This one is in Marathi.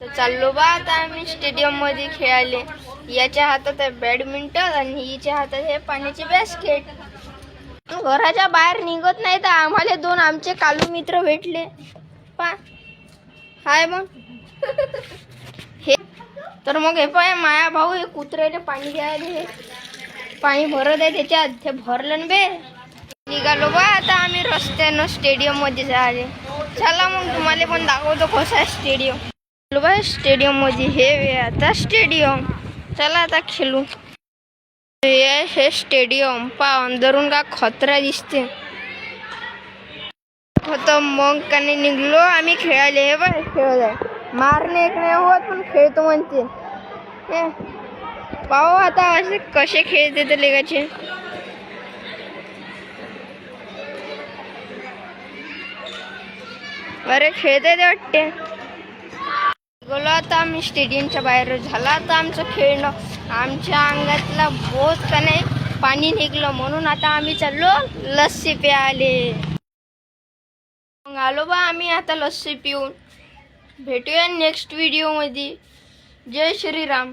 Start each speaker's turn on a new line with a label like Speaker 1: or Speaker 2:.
Speaker 1: तर चाललो बा आता आम्ही स्टेडियम मध्ये खेळायले. याच्या हातात आहे बॅडमिंटन आणि हिच्या हातात आहे पाण्याची बॅस्केट. घराच्या बाहेर निघत नाही तर आम्हाला दोन आमचे कालू मित्र भेटले. पा हाय मग हे तर मग हे पाय माया भाऊ हे कुत्र्याने पाणी घ्यायला हे पाणी भरत आहे त्याच्यात. ते भरलं बे. निघालो बा आता आम्ही रस्त्यानं स्टेडियम मध्ये जायले. चला मग तुम्हाला पण दाखवतो कसं आहे स्टेडियम. बा स्टेडियम मध्ये हे आता स्टेडियम. चला आता खेळू. हे स्टेडियम पा अंदरून का खतरा दिसते होतं. मग का नाही निघलो आम्ही खेळायला. हे बाय खेळत आहे मारणे एक नाही होत पण खेळतो म्हणते. हे पाहू आता असे कसे खेळते ते लेगाचे. अरे खेळते ते वाटते. गेलो आता आम्ही स्टेडियमच्या बाहेर. झाला आता आमचं खेळणं. आमच्या अंगातला बहुत का नाही पाणी निघलं म्हणून आता आम्ही चाललो लस्सी प्यायले. मग आलो बा आम्ही आता लस्सी पिऊन. भेटूया नेक्स्ट व्हिडिओ मध्ये. जय श्रीराम.